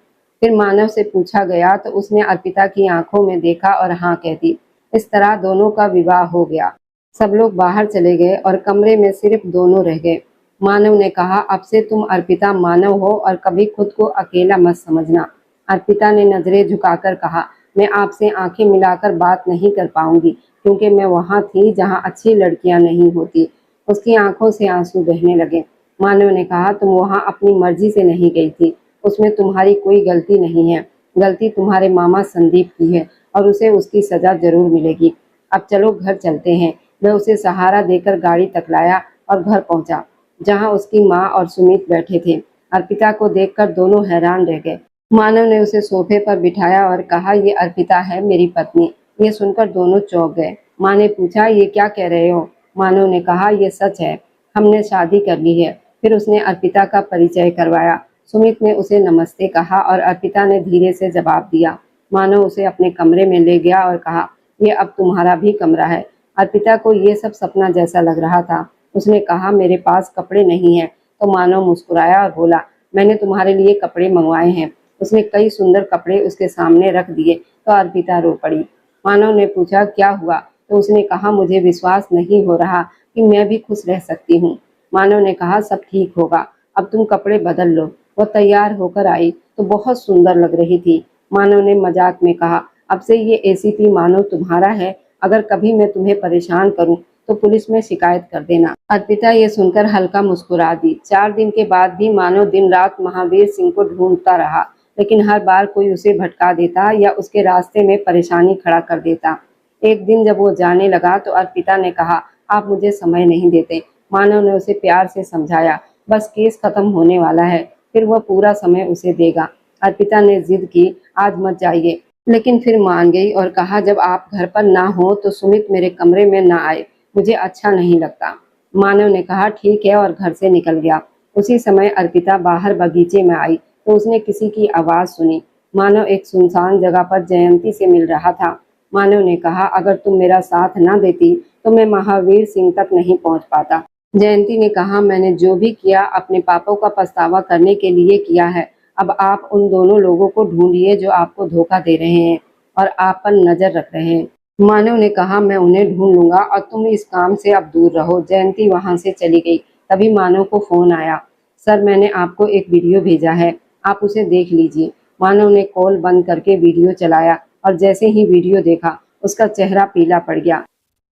फिर मानव से पूछा गया तो उसने अर्पिता की आंखों में देखा और हाँ कह दी। इस तरह दोनों का विवाह हो गया। सब लोग बाहर चले गए और कमरे में सिर्फ दोनों रह गए। मानव ने कहा, अब से तुम अर्पिता मानव हो और कभी खुद को अकेला मत समझना। अर्पिता ने नजरें झुकाकर कहा, मैं आपसे आंखें मिलाकर बात नहीं कर पाऊंगी क्योंकि मैं वहां थी जहां अच्छी लड़कियां नहीं होती। उसकी आंखों से आंसू बहने लगे। मानव ने कहा, तुम वहाँ अपनी मर्जी से नहीं गई थी, उसमें तुम्हारी कोई गलती नहीं है। गलती तुम्हारे मामा संदीप की है और उसे उसकी सजा जरूर मिलेगी। अब चलो घर चलते हैं। वह उसे सहारा देकर गाड़ी तक लाया और घर पहुंचा, जहां उसकी माँ और सुमित बैठे थे। अर्पिता को देखकर दोनों हैरान रह गए। मानव ने उसे सोफे पर बिठाया और कहा, ये अर्पिता है, मेरी पत्नी। ये सुनकर दोनों चौंक गए। माँ ने पूछा, ये क्या कह रहे हो? मानव ने कहा, ये सच है, हमने शादी कर ली है। फिर उसने अर्पिता का परिचय करवाया। सुमित ने उसे नमस्ते कहा और अर्पिता ने धीरे से जवाब दिया। मानव उसे अपने कमरे में ले गया और कहा, ये अब तुम्हारा भी कमरा है। अर्पिता को ये सब सपना जैसा लग रहा था। उसने कहा, मेरे पास कपड़े नहीं हैं। तो मानव मुस्कुराया और बोला, मैंने तुम्हारे लिए कपड़े मंगवाए हैं। उसने कई सुंदर कपड़े उसके सामने रख दिए तो अर्पिता रो पड़ी। मानव ने पूछा, क्या हुआ? तो उसने कहा, मुझे विश्वास नहीं हो रहा कि मैं भी खुश रह सकती हूँ। मानव ने कहा, सब ठीक होगा, अब तुम कपड़े बदल लो। वह तैयार होकर आई तो बहुत सुंदर लग रही थी। मानव ने मजाक में कहा, अब से ये एसीपी मानव तुम्हारा है। अगर कभी मैं तुम्हें परेशान करूं तो पुलिस में शिकायत कर देना। अर्पिता ये सुनकर हल्का मुस्कुरा दी। 4 दिन के बाद भी मानव दिन रात महावीर सिंह को ढूंढता रहा, लेकिन हर बार कोई उसे भटका देता या उसके रास्ते में परेशानी खड़ा कर देता। एक दिन जब वो जाने लगा तो अर्पिता ने कहा, आप मुझे समय नहीं देते। मानव ने उसे प्यार से समझाया, बस केस खत्म होने वाला है, फिर वह पूरा समय उसे देगा। अर्पिता ने जिद की, आज मत जाइए, लेकिन फिर मान गई और कहा, जब आप घर पर ना हो तो सुमित मेरे कमरे में ना आए, मुझे अच्छा नहीं लगता। मानव ने कहा, ठीक है, और घर से निकल गया। उसी समय अर्पिता बाहर बगीचे में आई तो उसने किसी की आवाज सुनी। मानव एक सुनसान जगह पर जयंती से मिल रहा था। मानव ने कहा, अगर तुम मेरा साथ ना देती तो मैं महावीर सिंह तक नहीं पहुंच पाता। जयंती ने कहा, मैंने जो भी किया अपने पापों का पछतावा करने के लिए किया है। अब आप उन दोनों लोगों को ढूंढिए जो आपको धोखा दे रहे हैं और आप पर नजर रख रहे हैं। मानव ने कहा, मैं उन्हें ढूंढ लूंगा और तुम इस काम से अब दूर रहो। जयंती वहां से चली गई। तभी मानव को फोन आया। सर, मैंने आपको एक वीडियो भेजा है, आप उसे देख लीजिए। मानव ने कॉल बंद करके वीडियो चलाया और जैसे ही वीडियो देखा उसका चेहरा पीला पड़ गया।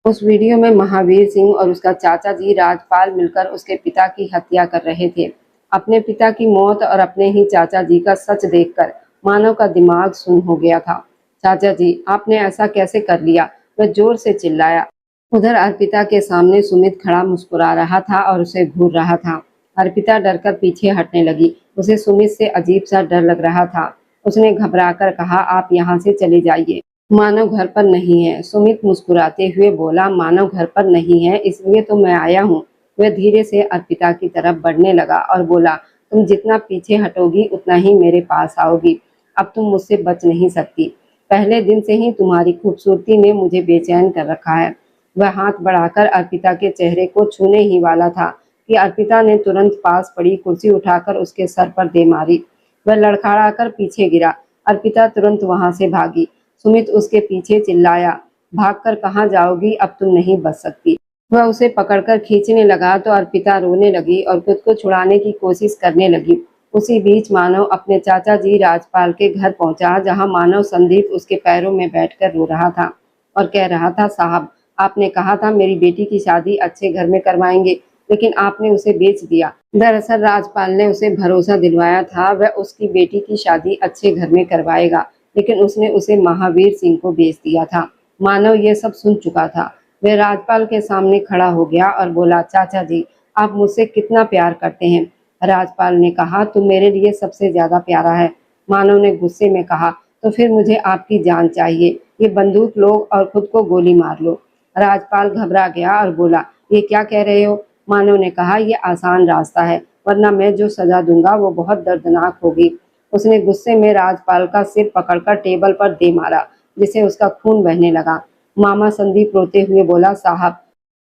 उस वीडियो में महावीर सिंह और उसका चाचा जी राजपाल मिलकर उसके पिता की हत्या कर रहे थे। अपने पिता की मौत और अपने ही चाचा जी का सच देखकर मानव का दिमाग सुन्न हो गया था। चाचा जी, आपने ऐसा कैसे कर लिया? वह जोर से चिल्लाया। उधर अर्पिता के सामने सुमित खड़ा मुस्कुरा रहा था और उसे घूर रहा था। अर्पिता डरकर पीछे हटने लगी। उसे सुमित से अजीब सा डर लग रहा था। उसने घबराकर कहा, आप यहाँ से चले जाइए, मानव घर पर नहीं है। सुमित मुस्कुराते हुए बोला, मानव घर पर नहीं है, इसलिए तो मैं आया हूँ। वह धीरे से अर्पिता की तरफ बढ़ने लगा और बोला, तुम जितना पीछे हटोगी उतना ही मेरे पास आओगी। अब तुम मुझसे बच नहीं सकती। पहले दिन से ही तुम्हारी खूबसूरती ने मुझे बेचैन कर रखा है। वह हाथ बढ़ाकर अर्पिता के चेहरे को छूने ही वाला था कि अर्पिता ने तुरंत पास पड़ी कुर्सी उठाकर उसके सर पर दे मारी। वह लड़खड़ाकर पीछे गिरा। अर्पिता तुरंत वहां से भागी। सुमित उसके पीछे चिल्लाया, भागकर कहाँ जाओगी, अब तुम नहीं बच सकती। वह उसे पकड़कर खींचने लगा तो अर्पिता रोने लगी और खुद को छुड़ाने की कोशिश करने लगी। उसी बीच मानव अपने चाचा जी राजपाल के घर पहुंचा, जहां मानव संदीप उसके पैरों में बैठकर रो रहा था और कह रहा था, साहब, आपने कहा था मेरी बेटी की शादी अच्छे घर में करवाएंगे, लेकिन आपने उसे बेच दिया। दरअसल राजपाल ने उसे भरोसा दिलवाया था वह उसकी बेटी की शादी अच्छे घर में करवाएगा, लेकिन उसने उसे महावीर सिंह को बेच दिया था। मानव ये सब सुन चुका था। वह राजपाल के सामने खड़ा हो गया और बोला, चाचा जी, आप मुझसे कितना प्यार करते हैं। राजपाल ने कहा, तू मेरे लिए सबसे ज्यादा प्यारा है। मानव ने गुस्से में कहा, तो फिर मुझे आपकी जान चाहिए। ये बंदूक लो और खुद को गोली मार लो। राजपाल घबरा गया और बोला, ये क्या कह रहे हो? मानव ने कहा, ये आसान रास्ता है, वरना मैं जो सजा दूंगा वो बहुत दर्दनाक होगी। उसने गुस्से में राजपाल का सिर पकड़कर टेबल पर दे मारा, जिससे उसका खून बहने लगा। मामा संदीप रोते हुए बोला, साहब,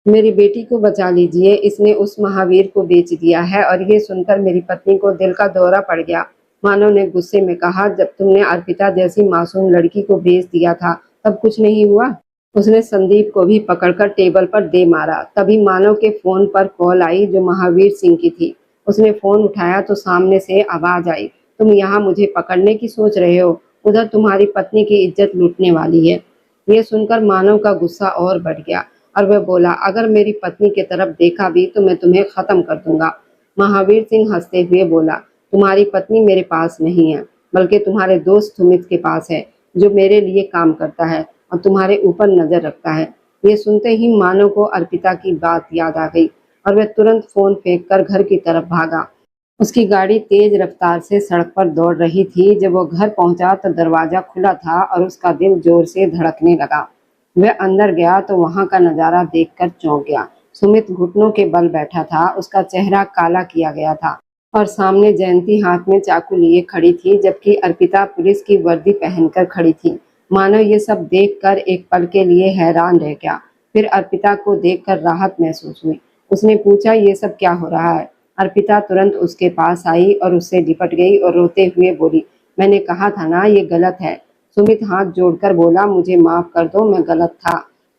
मेरी बेटी को बचा लीजिए, इसने उस महावीर को बेच दिया है। और ये सुनकर मेरी पत्नी को दिल का दौरा पड़ गया। मानव ने गुस्से में कहा, जब तुमने अर्पिता जैसी मासूम लड़की को बेच दिया था तब कुछ नहीं हुआ? उसने संदीप को भी पकड़कर टेबल पर दे मारा। तभी मानव के फोन पर कॉल आई जो महावीर सिंह की थी। उसने फोन उठाया तो सामने से आवाज आई, तुम यहाँ मुझे पकड़ने की सोच रहे हो? उधर तुम्हारी पत्नी की इज्जत लूटने वाली है। ये सुनकर मानव का गुस्सा और बढ़ गया और वह बोला, अगर मेरी पत्नी की तरफ देखा भी तो मैं तुम्हें खत्म कर दूंगा। महावीर सिंह हंसते हुए बोला, तुम्हारी पत्नी मेरे पास नहीं है, बल्कि तुम्हारे दोस्त सुमित के पास है, जो मेरे लिए काम करता है और तुम्हारे ऊपर नजर रखता है। ये सुनते ही मानव को अर्पिता की बात याद आ गई और वह तुरंत फोन फेंक कर घर की तरफ भागा। उसकी गाड़ी तेज रफ्तार से सड़क पर दौड़ रही थी। जब वो घर पहुंचा तो दरवाजा खुला था और उसका दिल जोर से धड़कने लगा। वह अंदर गया तो वहां का नजारा देखकर चौंक गया। सुमित घुटनों के बल बैठा था, उसका चेहरा काला किया गया था और सामने जयंती हाथ में चाकू लिए खड़ी थी, जबकि अर्पिता पुलिस की वर्दी पहनकर खड़ी थी। मानव ये सब देखकर एक पल के लिए हैरान रह गया। फिर अर्पिता को देखकर राहत महसूस हुई। उसने पूछा, ये सब क्या हो रहा है? अर्पिता तुरंत उसके पास आई और उससे लिपट गई और रोते हुए बोली, मैंने कहा था ना, ये गलत है। सुमित हाथ जोड़कर बोला, मुझे माफ कर दो, मैं गलत था।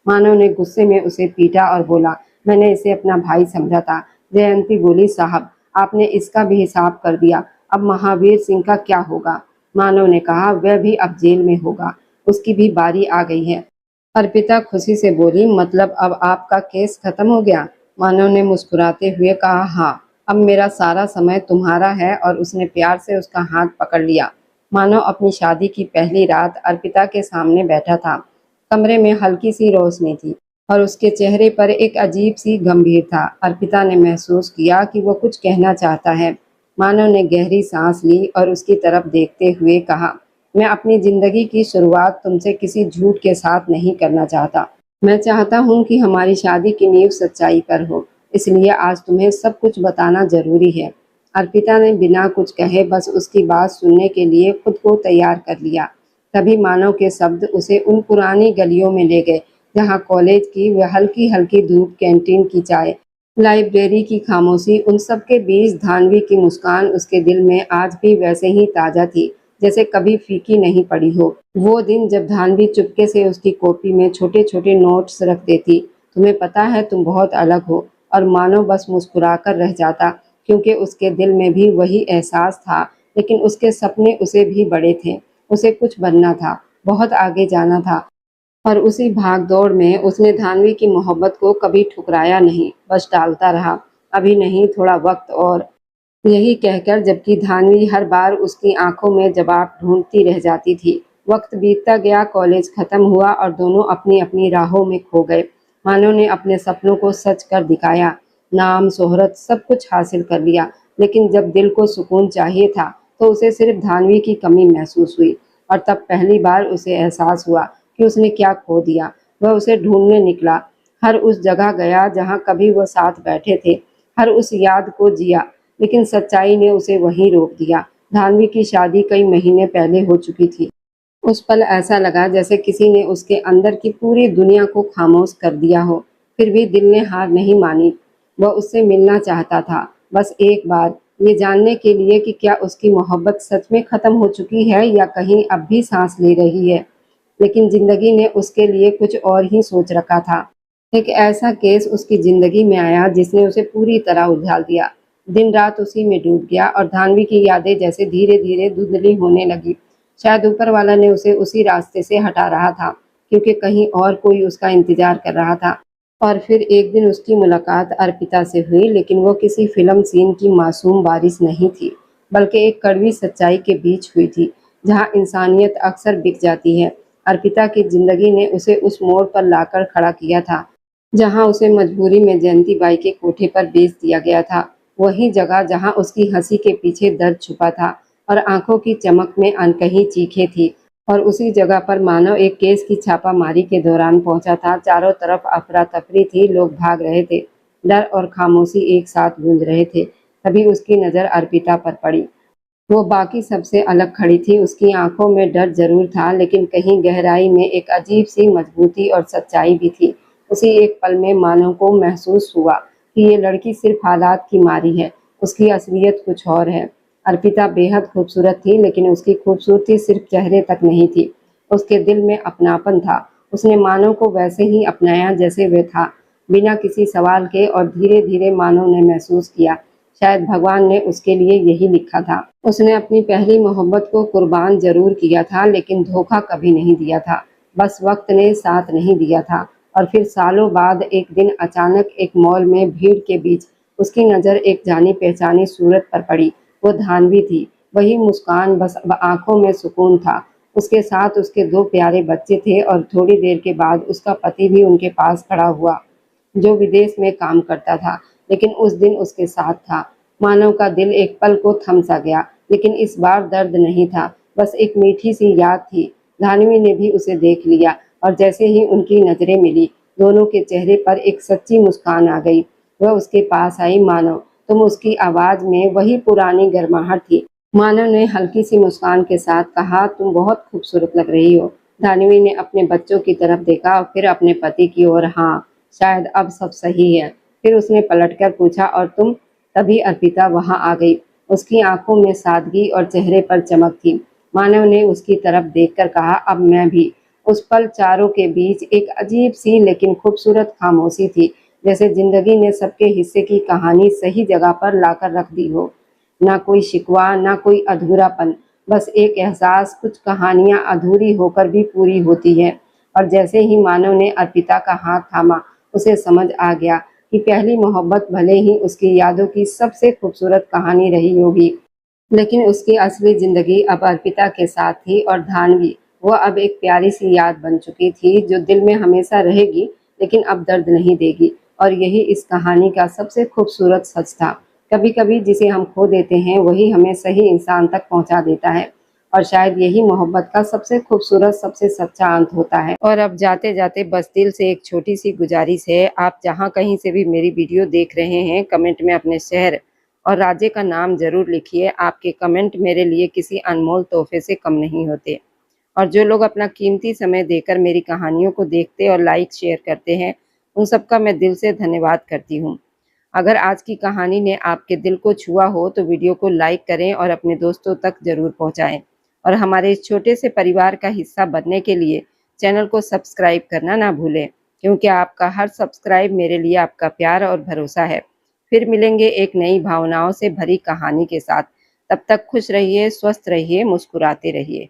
मानव ने गुस्से में उसे पीटा और बोला, मैंने इसे अपना भाई समझा था। जयंती बोली, साहब आपने इसका भी हिसाब कर दिया, अब महावीर सिंह का क्या होगा? मानव ने कहा, वह भी अब जेल में होगा, उसकी भी बारी आ गई है। अर्पिता खुशी से बोली, मतलब अब आपका केस खत्म हो गया? मानव ने मुस्कुराते हुए कहा, हाँ, अब मेरा सारा समय तुम्हारा है। और उसने प्यार से उसका हाथ पकड़ लिया। मानव अपनी शादी की पहली रात अर्पिता के सामने बैठा था। कमरे में हल्की सी रोशनी थी और उसके चेहरे पर एक अजीब सी गंभीर था। अर्पिता ने महसूस किया कि वो कुछ कहना चाहता है। मानव ने गहरी सांस ली और उसकी तरफ देखते हुए कहा, मैं अपनी जिंदगी की शुरुआत तुमसे किसी झूठ के साथ नहीं करना चाहता। मैं चाहता हूँ कि हमारी शादी की नींव सच्चाई पर हो, इसलिए आज तुम्हें सब कुछ बताना जरूरी है। अर्पिता ने बिना कुछ कहे बस उसकी बात सुनने के लिए खुद को तैयार कर लिया। तभी मानव के शब्द उसे उन पुरानी गलियों में ले गए, जहाँ कॉलेज की वह हल्की हल्की धूप, कैंटीन की चाय, लाइब्रेरी की खामोशी, उन सब के बीच धानवी की मुस्कान उसके दिल में आज भी वैसे ही ताजा थी, जैसे कभी फीकी नहीं पड़ी हो। वो दिन जब धानवी चुपके से उसकी कॉपी में छोटे छोटे नोट्स रख देती, तुम्हें पता है तुम बहुत अलग हो, और मानव बस मुस्कुराकर रह जाता, क्योंकि उसके दिल में भी वही एहसास था। लेकिन उसके सपने उसे भी बड़े थे। उसे कुछ बनना था, बहुत आगे जाना था। और उसी भाग दौड़ में उसने धानवी की मोहब्बत को कभी ठुकराया नहीं, बस टालता रहा, अभी नहीं, थोड़ा वक्त और, यही कहकर, जबकि धानवी हर बार उसकी आंखों में जवाब ढूंढती रह जाती थी। वक्त बीतता गया, कॉलेज खत्म हुआ और दोनों अपनी अपनी राहों में खो गए। मानव ने अपने सपनों को सच कर दिखाया, नाम, शोहरत, सब कुछ हासिल कर लिया। लेकिन जब दिल को सुकून चाहिए था तो उसे सिर्फ धानवी की कमी महसूस हुई। और तब पहली बार उसे एहसास हुआ कि उसने क्या खो दिया। वह उसे ढूंढने निकला, हर उस जगह गया जहाँ कभी वह साथ बैठे थे, हर उस याद को जिया, लेकिन सच्चाई ने उसे वहीं रोक दिया। धानवी की शादी कई महीने पहले हो चुकी थी। उस पल ऐसा लगा जैसे किसी ने उसके अंदर की पूरी दुनिया को खामोश कर दिया हो। फिर भी दिल ने हार नहीं मानी। वह उससे मिलना चाहता था, बस एक बार, ये जानने के लिए कि क्या उसकी मोहब्बत सच में खत्म हो चुकी है या कहीं अब भी सांस ले रही है। लेकिन जिंदगी ने उसके लिए कुछ और ही सोच रखा था। एक ऐसा केस उसकी जिंदगी में आया जिसने उसे पूरी तरह उलझा दिया। दिन रात उसी में डूब गया और धानवी की यादें जैसे धीरे धीरे धुंधली होने लगी। शायद ऊपर वाला ने उसे उसी रास्ते से हटा रहा था, क्योंकि कहीं और कोई उसका इंतजार कर रहा था। और फिर एक दिन उसकी मुलाकात अर्पिता से हुई, लेकिन वो किसी फिल्म सीन की मासूम बारिश नहीं थी, बल्कि एक कड़वी सच्चाई के बीच हुई थी, जहाँ इंसानियत अक्सर बिक जाती है। अर्पिता की जिंदगी ने उसे उस मोड़ पर लाकर खड़ा किया था, जहाँ उसे मजबूरी में जयंती बाई के कोठे पर बेच दिया गया था। वही जगह जहाँ उसकी हंसी के पीछे दर्द छुपा था और आंखों की चमक में अनकही चीखें थी। और उसी जगह पर मानव एक केस की छापामारी के दौरान पहुंचा था। चारों तरफ अफरा तफरी थी, लोग भाग रहे थे, डर और खामोशी एक साथ गूंज रहे थे। तभी उसकी नज़र अर्पिता पर पड़ी। वो बाकी सबसे अलग खड़ी थी। उसकी आंखों में डर जरूर था, लेकिन कहीं गहराई में एक अजीब सी मजबूती और सच्चाई भी थी। उसी एक पल में मानव को महसूस हुआ कि ये लड़की सिर्फ हालात की मारी है, उसकी असलियत कुछ और है। अर्पिता बेहद खूबसूरत थी, लेकिन उसकी खूबसूरती सिर्फ चेहरे तक नहीं थी, उसके दिल में अपनापन था। उसने मानव को वैसे ही अपनाया जैसे वह था, बिना किसी सवाल के, और धीरे धीरे मानव ने महसूस किया, शायद भगवान ने उसके लिए यही लिखा था। उसने अपनी पहली मोहब्बत को कुर्बान जरूर किया था, लेकिन धोखा कभी नहीं दिया था, बस वक्त ने साथ नहीं दिया था। और फिर सालों बाद एक दिन अचानक एक मॉल में भीड़ के बीच उसकी नज़र एक जानी पहचानी सूरत पर पड़ी। वो धान्वी थी, वही मुस्कान, बस अब आंखों में सुकून था। उसके साथ उसके 2 प्यारे बच्चे थे और थोड़ी देर के बाद उसका पति भी उनके पास खड़ा हुआ, जो विदेश में काम करता था, लेकिन उस दिन उसके साथ था। मानव का दिल एक पल को थम सा गया, लेकिन इस बार दर्द नहीं था, बस एक मीठी सी याद थी। धानवी ने भी उसे देख लिया और जैसे ही उनकी नजरें मिली, दोनों के चेहरे पर एक सच्ची मुस्कान आ गई। वह उसके पास आई। मानव, तुम। उसकी आवाज में वही पुरानी गर्माहट थी। मानव ने हल्की सी मुस्कान के साथ कहा, तुम बहुत खूबसूरत लग रही हो। धानवी ने अपने बच्चों की तरफ देखा और फिर अपने पति की ओर। हाँ, शायद अब सब सही है। फिर उसने पलटकर पूछा, और तुम? तभी अर्पिता वहां आ गई। उसकी आंखों में सादगी और चेहरे पर चमक थी। मानव ने उसकी तरफ देखकर कहा, अब मैं भी। उस पल चारों के बीच एक अजीब सी लेकिन खूबसूरत खामोशी थी, जैसे जिंदगी ने सबके हिस्से की कहानी सही जगह पर लाकर रख दी हो। ना कोई शिकवा, ना कोई अधूरापन, बस एक एहसास, कुछ कहानियां अधूरी होकर भी पूरी होती है। और जैसे ही मानव ने अर्पिता का हाथ थामा, उसे समझ आ गया कि पहली मोहब्बत भले ही उसकी यादों की सबसे खूबसूरत कहानी रही होगी, लेकिन उसकी असली जिंदगी अब अर्पिता के साथ थी। और धानवी, वो अब एक प्यारी सी याद बन चुकी थी, जो दिल में हमेशा रहेगी, लेकिन अब दर्द नहीं देगी। और यही इस कहानी का सबसे खूबसूरत सच था। कभी कभी जिसे हम खो देते हैं, वही हमें सही इंसान तक पहुंचा देता है। और शायद यही मोहब्बत का सबसे खूबसूरत, सबसे सच्चा अंत होता है। और अब जाते जाते बस दिल से एक छोटी सी गुजारिश है, आप जहाँ कहीं से भी मेरी वीडियो देख रहे हैं, कमेंट में अपने शहर और राज्य का नाम जरूर लिखिए। आपके कमेंट मेरे लिए किसी अनमोल तोहफे से कम नहीं होते। और जो लोग अपना कीमती समय देकर मेरी कहानियों को देखते और लाइक शेयर करते हैं, उन सबका मैं दिल से धन्यवाद करती हूँ। अगर आज की कहानी ने आपके दिल को छुआ हो तो वीडियो को लाइक करें और अपने दोस्तों तक जरूर पहुँचाएं। और हमारे इस छोटे से परिवार का हिस्सा बनने के लिए चैनल को सब्सक्राइब करना ना भूलें, क्योंकि आपका हर सब्सक्राइब मेरे लिए आपका प्यार और भरोसा है। फिर मिलेंगे एक नई भावनाओं से भरी कहानी के साथ। तब तक खुश रहिए, स्वस्थ रहिए, मुस्कुराते रहिए।